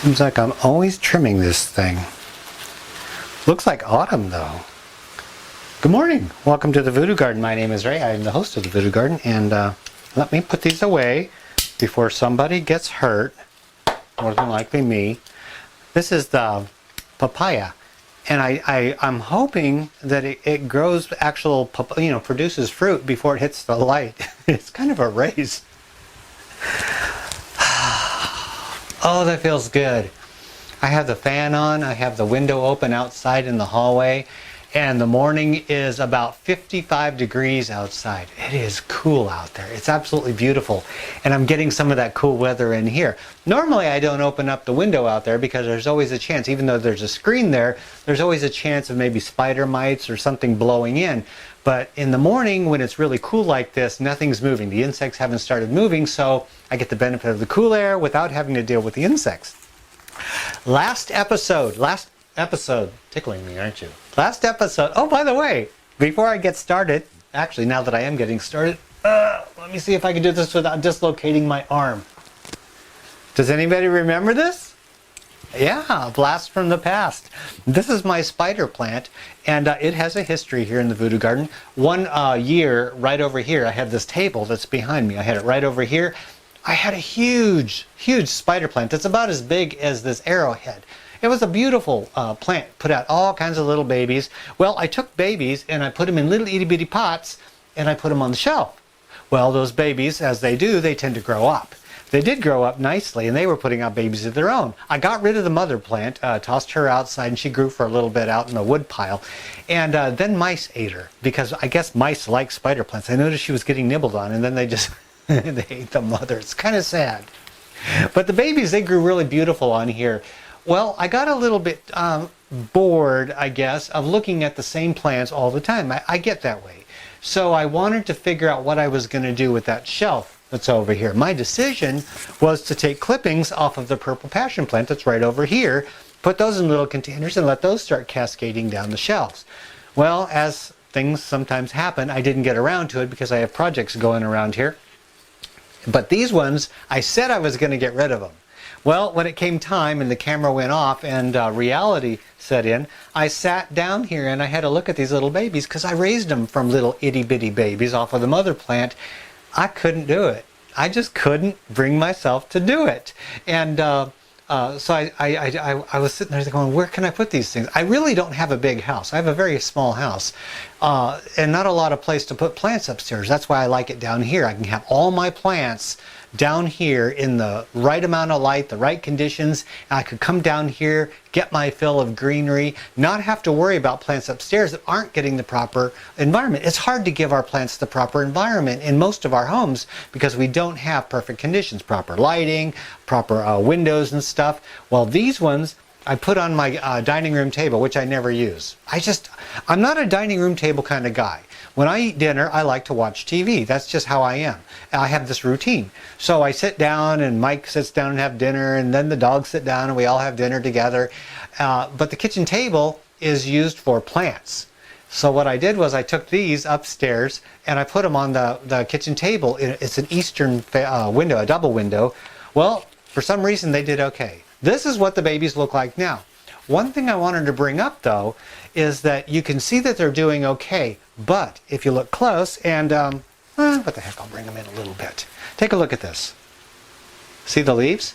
Seems like I'm always trimming this thing. Looks like autumn though. Good morning. Welcome to the Voodoo Garden. My name is Ray. I am the host of the Voodoo Garden, and let me put these away before somebody gets hurt. More than likely me. This is the papaya, and I'm hoping that it grows actual, produces fruit before it hits the light. It's kind of a race. Oh, that feels good. I have the fan on, I have the window open outside in the hallway, and the morning is about 55 degrees outside. It is cool out there. It's absolutely beautiful. And I'm getting some of that cool weather in here. Normally I don't open up the window out there because there's always a chance, even though there's a screen there, there's always a chance of maybe spider mites or something blowing in. But in the morning when it's really cool like this, nothing's moving. The insects haven't started moving, so I get the benefit of the cool air without having to deal with the insects. Last episode, tickling me, aren't you? Last episode, oh, by the way, before I get started, actually, now that I am getting started, let me see if I can do this without dislocating my arm. Does anybody remember this? Yeah, blast from the past. This is my spider plant, and it has a history here in the Voodoo Garden. One year, right over here, I had this table that's behind me. I had it right over here. I had a huge spider plant that's about as big as this arrowhead. It was a beautiful plant, put out all kinds of little babies. Well, I took babies and I put them in little itty bitty pots and I put them on the shelf. Well, those babies, as they do, they tend to grow up. They did grow up nicely and they were putting out babies of their own. I got rid of the mother plant, tossed her outside, and she grew for a little bit out in the wood pile. And then mice ate her because I guess mice like spider plants. I noticed she was getting nibbled on and then they just they ate the mother. It's kind of sad. But the babies, they grew really beautiful on here. Well, I got a little bit bored, I guess, of looking at the same plants all the time. I get that way. So I wanted to figure out what I was going to do with that shelf that's over here. My decision was to take clippings off of the purple passion plant that's right over here, put those in little containers and let those start cascading down the shelves. Well, as things sometimes happen, I didn't get around to it because I have projects going around here. But these ones, I said I was going to get rid of them. Well, when it came time and the camera went off and reality set in, I sat down here and I had to look at these little babies because I raised them from little itty bitty babies off of the mother plant. I couldn't do it. I just couldn't bring myself to do it. And so I was sitting there going, where can I put these things? I really don't have a big house. I have a very small house and not a lot of place to put plants upstairs. That's why I like it down here. I can have all my plants down here in the right amount of light, the right conditions. I could come down here, get my fill of greenery, not have to worry about plants upstairs that aren't getting the proper environment. It's hard to give our plants the proper environment in most of our homes because we don't have perfect conditions, proper lighting, proper windows and stuff. Well, these ones I put on my dining room table, which I never use. I'm not a dining room table kind of guy. When I eat dinner, I like to watch TV. That's just how I am. I have this routine. So I sit down and Mike sits down and have dinner, and then the dogs sit down and we all have dinner together. But the kitchen table is used for plants. So what I did was I took these upstairs and I put them on the kitchen table. It's an eastern window, a double window. Well, for some reason they did okay. This is what the babies look like now. One thing I wanted to bring up though is that you can see that they're doing okay, but if you look close and what the heck, I'll bring them in a little bit. Take a look at this. See the leaves?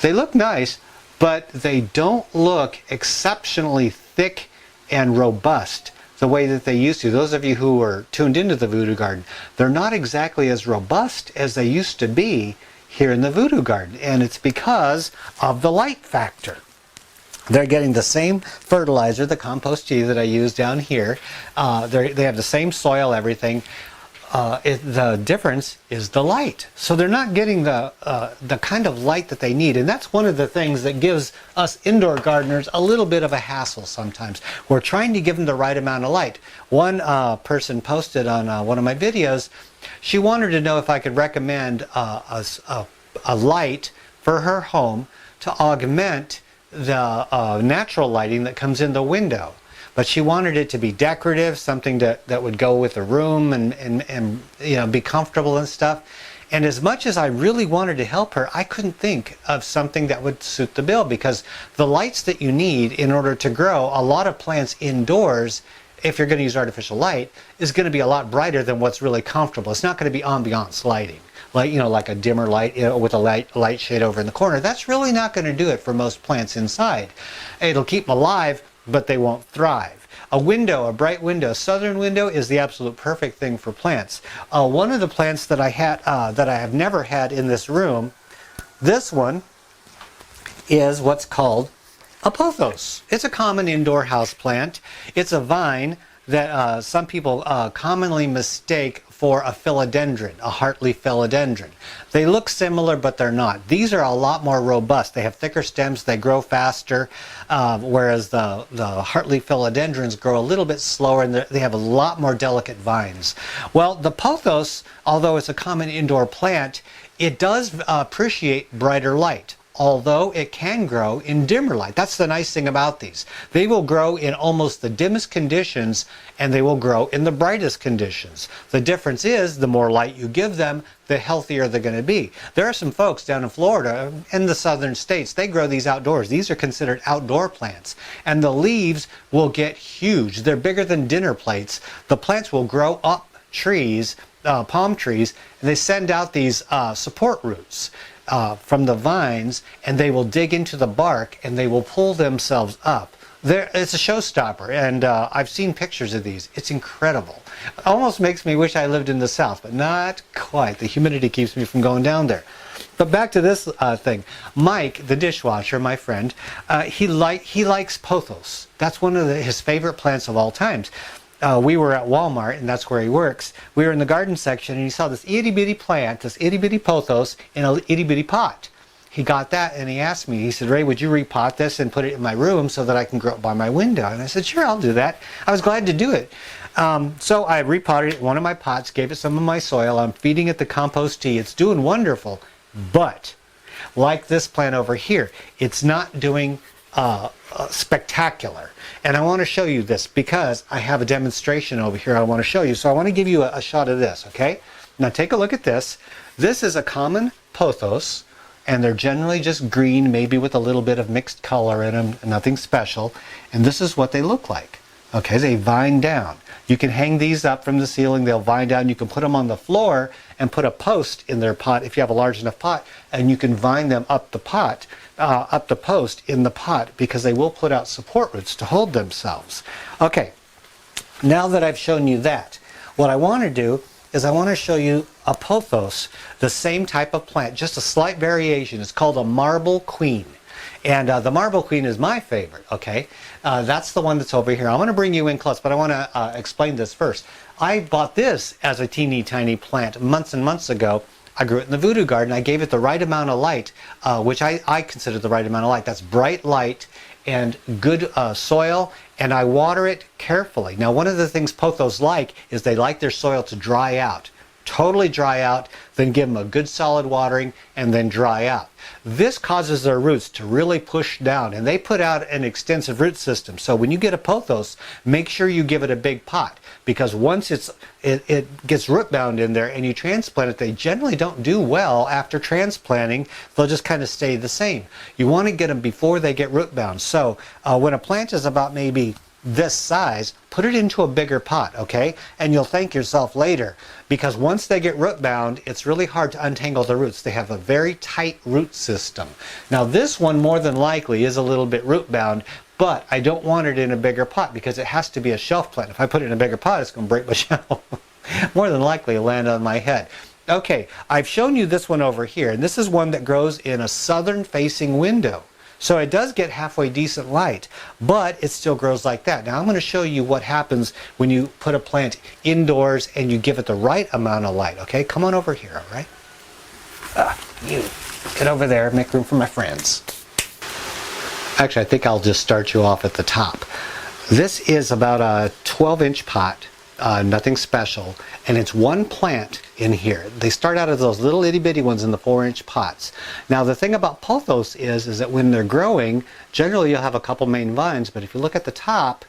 They look nice, but they don't look exceptionally thick and robust the way that they used to. Those of you who are tuned into the Voodoo Garden, they're not exactly as robust as they used to be here in the Voodoo Garden, and it's because of the light factor. They're getting the same fertilizer, the compost tea that I use down here. They have the same soil, everything. The difference is the light. So they're not getting the kind of light that they need. And that's one of the things that gives us indoor gardeners a little bit of a hassle sometimes. We're trying to give them the right amount of light. One person posted on one of my videos, she wanted to know if I could recommend a light for her home to augment the natural lighting that comes in the window. But she wanted it to be decorative, something that would go with the room and be comfortable and stuff. And as much as I really wanted to help her, I couldn't think of something that would suit the bill, because the lights that you need in order to grow a lot of plants indoors, if you're going to use artificial light, is going to be a lot brighter than what's really comfortable. It's not going to be ambiance lighting, like, you know, like a dimmer light, you know, with a light shade over in the corner. That's really not going to do it for most plants inside. It'll keep them alive, but they won't thrive. A window, a bright window, southern window, is the absolute perfect thing for plants. One of the plants that I had, that I have never had in this room, this one is what's called a pothos. It's a common indoor house plant. It's a vine that some people commonly mistake for a philodendron, a heartleaf philodendron. They look similar, but they're not. These are a lot more robust. They have thicker stems, they grow faster, whereas the heartleaf philodendrons grow a little bit slower, and they have a lot more delicate vines. Well, the pothos, although it's a common indoor plant, it does appreciate brighter light, although it can grow in dimmer light. That's the nice thing about these. They will grow in almost the dimmest conditions, and they will grow in the brightest conditions. The difference is, the more light you give them, the healthier they're going to be. There are some folks down in Florida, in the southern states, they grow these outdoors. These are considered outdoor plants. And the leaves will get huge. They're bigger than dinner plates. The plants will grow up trees, palm trees, and they send out these support roots from the vines, and they will dig into the bark and they will pull themselves up. It's a showstopper, and I've seen pictures of these. It's incredible. It almost makes me wish I lived in the South, but not quite. The humidity keeps me from going down there. But back to this thing. Mike, the dishwasher, my friend, he likes pothos. That's one of his favorite plants of all times. We were at Walmart, and that's where he works. We were in the garden section, and he saw this itty-bitty plant, this itty-bitty pothos, in an itty-bitty pot. He got that, and he asked me, he said, "Ray, would you repot this and put it in my room so that I can grow it by my window?" And I said, "Sure, I'll do that." I was glad to do it. So I repotted it in one of my pots, gave it some of my soil. I'm feeding it the compost tea. It's doing wonderful. But like this plant over here, it's not doing spectacular. And I want to show you this because I have a demonstration over here I want to show you. So I want to give you a shot of this, okay? Now take a look at this. This is a common pothos, and they're generally just green, maybe with a little bit of mixed color in them, nothing special. And this is what they look like. Okay, they vine down. You can hang these up from the ceiling, they'll vine down. You can put them on the floor and put a post in their pot if you have a large enough pot, and you can vine them up the pot, up the post in the pot, because they will put out support roots to hold themselves. Okay, now that I've shown you that, what I want to do is I want to show you a pothos, the same type of plant, just a slight variation. It's called a marble queen. And the marble queen is my favorite, okay? That's the one that's over here. I'm going to bring you in close, but I want to explain this first. I bought this as a teeny tiny plant months and months ago. I grew it in the voodoo garden. I gave it the right amount of light, which I consider the right amount of light. That's bright light and good soil, and I water it carefully. Now, one of the things pothos like is they like their soil to dry out. Totally dry out, then give them a good solid watering, and then dry out. This causes their roots to really push down, and they put out an extensive root system. So when you get a pothos, make sure you give it a big pot, because once it gets root bound in there and you transplant it, they generally don't do well after transplanting. They'll just kind of stay the same. You want to get them before they get root bound. So when a plant is about maybe this size, put it into a bigger pot, okay? And you'll thank yourself later, because once they get root bound, it's really hard to untangle the roots. They have a very tight root system. Now this one more than likely is a little bit root bound, but I don't want it in a bigger pot because it has to be a shelf plant. If I put it in a bigger pot, it's going to break my shelf. More than likely it'll land on my head. Okay, I've shown you this one over here, and this is one that grows in a southern facing window. So it does get halfway decent light, but it still grows like that. Now I'm going to show you what happens when you put a plant indoors and you give it the right amount of light. Okay, come on over here, all right? You, get over there, make room for my friends. Actually, I think I'll just start you off at the top. This is about a 12-inch pot, nothing special, and it's one plant in here. They start out as those little itty-bitty ones in the 4-inch pots. Now the thing about pothos is that when they're growing, generally you'll have a couple main vines, but if you look at the top,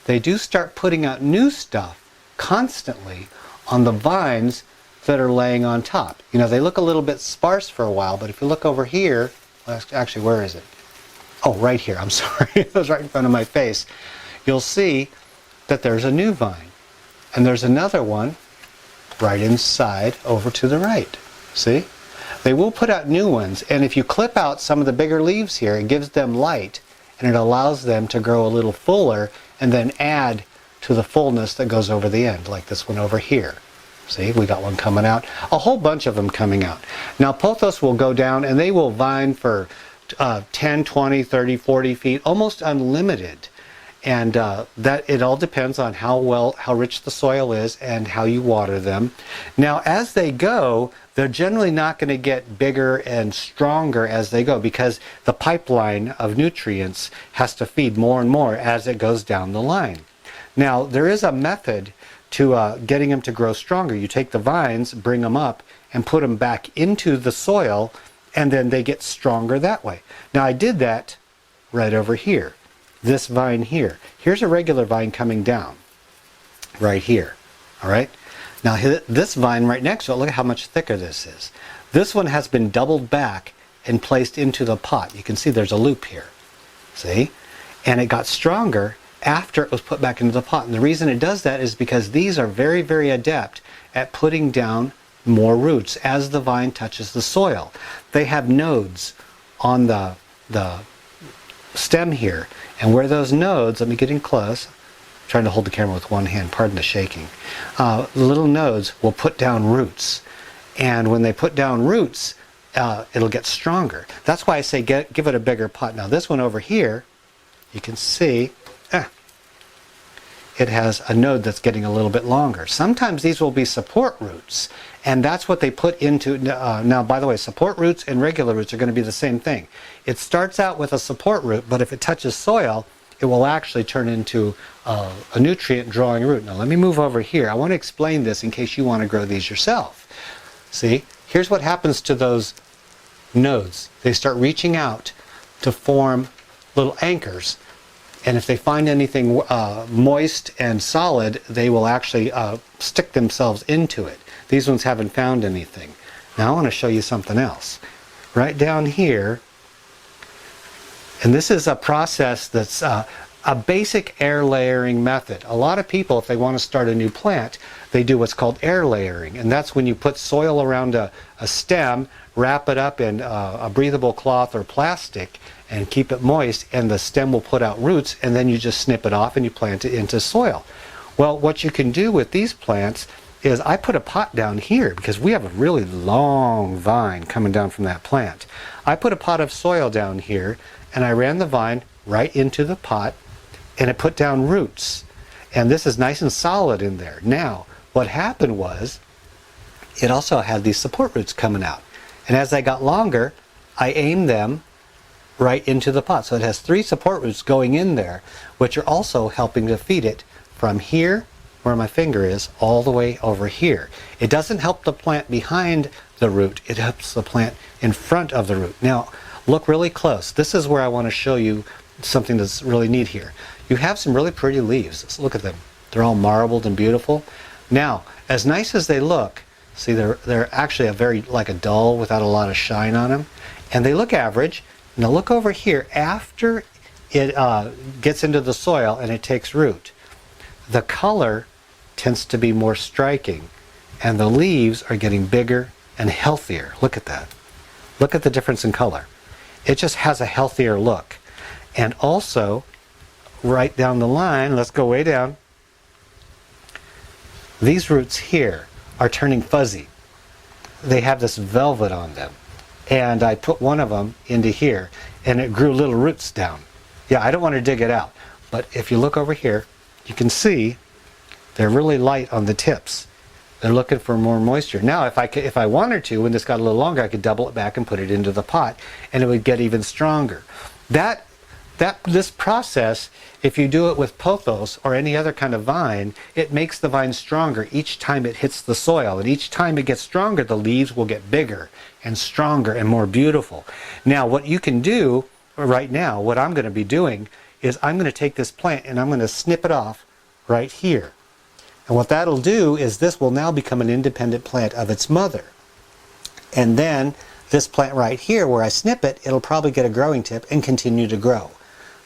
they do start putting out new stuff constantly on the vines that are laying on top. You know, they look a little bit sparse for a while, but if you look over here, well, actually, where is it? Oh, right here. I'm sorry. It was right in front of my face. You'll see that there's a new vine. And there's another one right inside over to the right. See? They will put out new ones. And if you clip out some of the bigger leaves here, it gives them light and it allows them to grow a little fuller and then add to the fullness that goes over the end, like this one over here. See, we got one coming out. A whole bunch of them coming out. Now, pothos will go down and they will vine for 10, 20, 30, 40 feet, almost unlimited. And that it all depends on how rich the soil is and how you water them. Now, as they go, they're generally not going to get bigger and stronger as they go because the pipeline of nutrients has to feed more and more as it goes down the line. Now, there is a method to getting them to grow stronger. You take the vines, bring them up, and put them back into the soil, and then they get stronger that way. Now, I did that right over here. This vine here. Here's a regular vine coming down right here. All right. Now this vine right next to it, look at how much thicker this is. This one has been doubled back and placed into the pot. You can see there's a loop here. See? And it got stronger after it was put back into the pot. And the reason it does that is because these are very, very adept at putting down more roots as the vine touches the soil. They have nodes on the stem here, and where those nodes, let me get in close, I'm trying to hold the camera with one hand, pardon the shaking, little nodes will put down roots, and when they put down roots it'll get stronger. That's why I say give it a bigger pot. Now this one over here, you can see it has a node that's getting a little bit longer. Sometimes these will be support roots, and that's what they put into, now by the way, support roots and regular roots are going to be the same thing. It starts out with a support root, but if it touches soil, it will actually turn into a nutrient drawing root. Now let me move over here. I want to explain this in case you want to grow these yourself. See, here's what happens to those nodes. They start reaching out to form little anchors. And if they find anything moist and solid, they will actually stick themselves into it. These ones haven't found anything. Now I want to show you something else. Right down here, and this is a process that's a basic air layering method. A lot of people, if they want to start a new plant, they do what's called air layering. And that's when you put soil around a stem, wrap it up in a breathable cloth or plastic, and keep it moist, and the stem will put out roots, and then you just snip it off and you plant it into soil. Well, what you can do with these plants is I put a pot down here because we have a really long vine coming down from that plant. I put a pot of soil down here and I ran the vine right into the pot and it put down roots. And this is nice and solid in there. Now, what happened was it also had these support roots coming out. And as they got longer, I aimed them right into the pot. So it has 3 support roots going in there, which are also helping to feed it from here, where my finger is, all the way over here. It doesn't help the plant behind the root, it helps the plant in front of the root. Now, look really close. This is where I want to show you something that's really neat here. You have some really pretty leaves. Let's look at them. They're all marbled and beautiful. Now, as nice as they look, see, they're actually like a dull without a lot of shine on them. And they look average. Now look over here, after it gets into the soil and it takes root, the color tends to be more striking and the leaves are getting bigger and healthier. Look at that. Look at the difference in color. It just has a healthier look. And also, right down the line, let's go way down, these roots here are turning fuzzy. They have this velvet on them. And I put one of them into here, and it grew little roots down. Yeah, I don't want to dig it out, but if you look over here, you can see they're really light on the tips. They're looking for more moisture. Now, if I wanted to, when this got a little longer, I could double it back and put it into the pot, and it would get even stronger. This process, if you do it with pothos or any other kind of vine, it makes the vine stronger each time it hits the soil. And each time it gets stronger, the leaves will get bigger and stronger and more beautiful. Now, what you can do right now, what I'm going to be doing, is I'm going to take this plant and I'm going to snip it off right here. And what that'll do is this will now become an independent plant of its mother. And then this plant right here, where I snip it, it'll probably get a growing tip and continue to grow.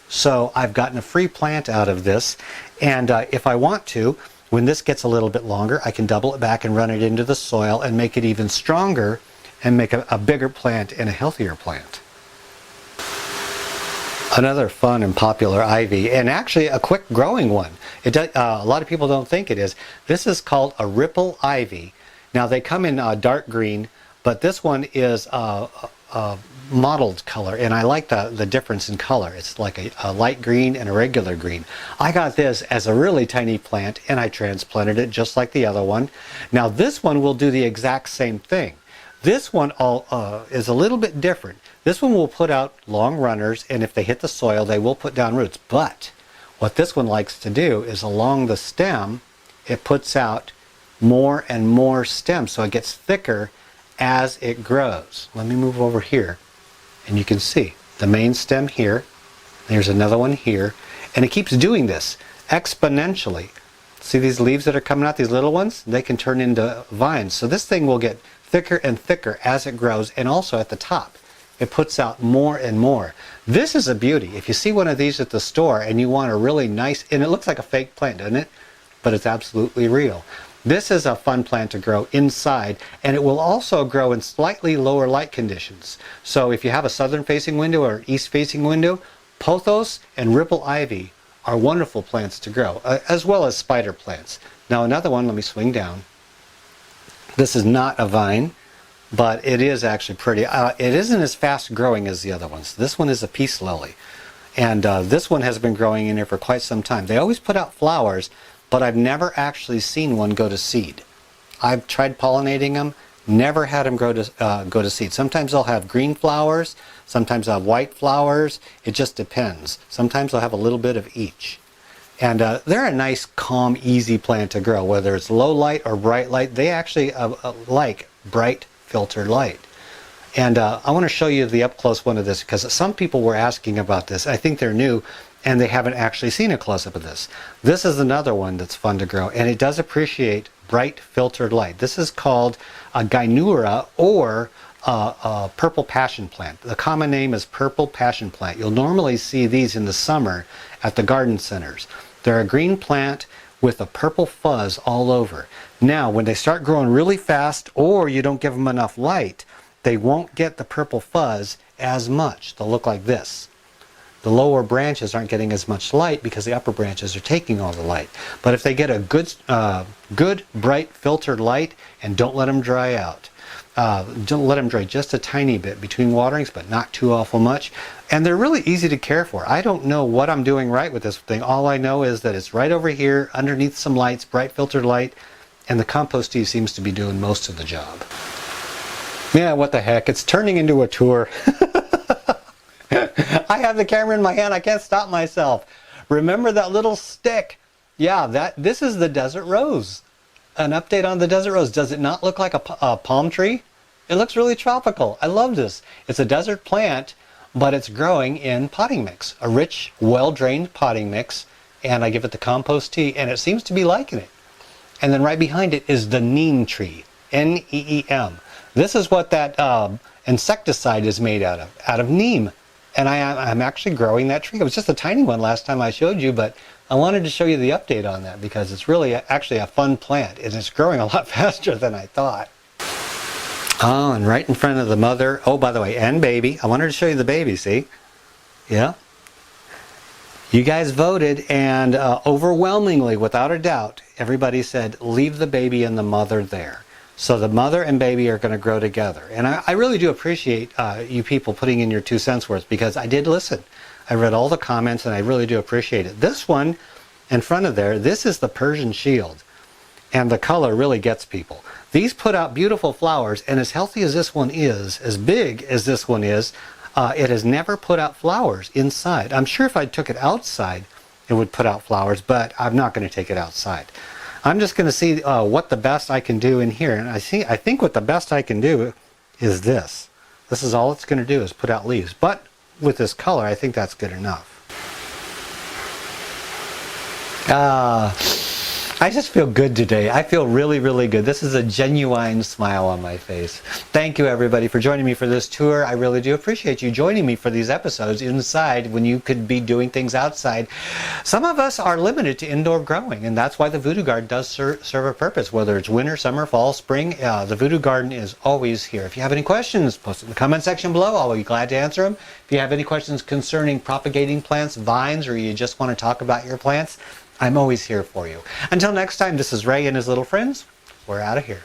So I've gotten a free plant out of this, and if I want to, when this gets a little bit longer, I can double it back and run it into the soil and make it even stronger and make a bigger plant and a healthier plant. Another fun and popular ivy, and actually a quick growing one. A lot of people don't think it is. This is called a ripple ivy. Now they come in dark green, but this one is a mottled color, and I like the difference in color. It's like a light green and a regular green. I got this as a really tiny plant, and I transplanted it just like the other one. Now this one will do the exact same thing. This one is a little bit different. This one will put out long runners, and if they hit the soil, they will put down roots. But what this one likes to do is along the stem, it puts out more and more stems, so it gets thicker as it grows. Let me move over here, and you can see the main stem here. There's another one here, and it keeps doing this exponentially. See these leaves that are coming out, these little ones? They can turn into vines. So this thing will get thicker and thicker as it grows, and also at the top it puts out more and more. This is a beauty. If you see one of these at the store and you want a really nice, and it looks like a fake plant, doesn't it? But it's absolutely real. This is a fun plant to grow inside, and it will also grow in slightly lower light conditions. So if you have a southern facing window or east facing window, pothos and ripple ivy are wonderful plants to grow, as well as spider plants. Now another one, let me swing down. This is not a vine, but it is actually pretty. It isn't as fast growing as the other ones. This one is a peace lily, and this one has been growing in here for quite some time. They always put out flowers, but I've never actually seen one go to seed. I've tried pollinating them, never had them go to seed. Sometimes they'll have green flowers, sometimes they'll have white flowers. It just depends. Sometimes they'll have a little bit of each. And they're a nice, calm, easy plant to grow, whether it's low light or bright light. They actually like bright filtered light. And I want to show you the up-close one of this, because some people were asking about this. I think they're new, and they haven't actually seen a close-up of this. This is another one that's fun to grow, and it does appreciate bright filtered light. This is called a Gynura, or a purple passion plant. The common name is purple passion plant. You'll normally see these in the summer at the garden centers. They're a green plant with a purple fuzz all over. Now, when they start growing really fast, or you don't give them enough light, they won't get the purple fuzz as much. They'll look like this. The lower branches aren't getting as much light because the upper branches are taking all the light. But if they get a good bright filtered light, and don't let them dry out. Don't let them dry just a tiny bit between waterings, but not too awful much. And they're really easy to care for. I don't know what I'm doing right with this thing. All I know is that it's right over here underneath some lights, bright filtered light, and the compost tea seems to be doing most of the job. Yeah, what the heck, it's turning into a tour. I have the camera in my hand, I can't stop myself. Remember that little stick? Yeah, this is the desert rose. An update on the desert rose. Does it not look like a palm tree? It looks really tropical. I love this. It's a desert plant, but it's growing in potting mix. A rich, well-drained potting mix, and I give it the compost tea, and it seems to be liking it. And then right behind it is the neem tree, N-E-E-M. This is what that insecticide is made out of neem. And I'm actually growing that tree. It was just a tiny one last time I showed you, but I wanted to show you the update on that because it's really actually a fun plant, and it's growing a lot faster than I thought. Oh, and right in front of the mother, oh, by the way, and baby. I wanted to show you the baby, see? Yeah. You guys voted, and overwhelmingly, without a doubt, everybody said, leave the baby and the mother there. So the mother and baby are going to grow together. And I really do appreciate you people putting in your 2 cents worth, because I did listen. I read all the comments, and I really do appreciate it. This one in front of there, this is the Persian Shield. And the color really gets people. These put out beautiful flowers, and as healthy as this one is, as big as this one is, it has never put out flowers inside. I'm sure if I took it outside, it would put out flowers, but I'm not going to take it outside. I'm just going to see what the best I can do in here. And I think what the best I can do is this. This is all it's going to do, is put out leaves. But with this color, I think that's good enough. I just feel good today. I feel really, really good. This is a genuine smile on my face. Thank you, everybody, for joining me for this tour. I really do appreciate you joining me for these episodes inside when you could be doing things outside. Some of us are limited to indoor growing, and that's why the Voodoo Garden does serve a purpose. Whether it's winter, summer, fall, spring, the Voodoo Garden is always here. If you have any questions, post it in the comment section below. I'll be glad to answer them. If you have any questions concerning propagating plants, vines, or you just want to talk about your plants, I'm always here for you. Until next time, this is Ray and his little friends. We're out of here.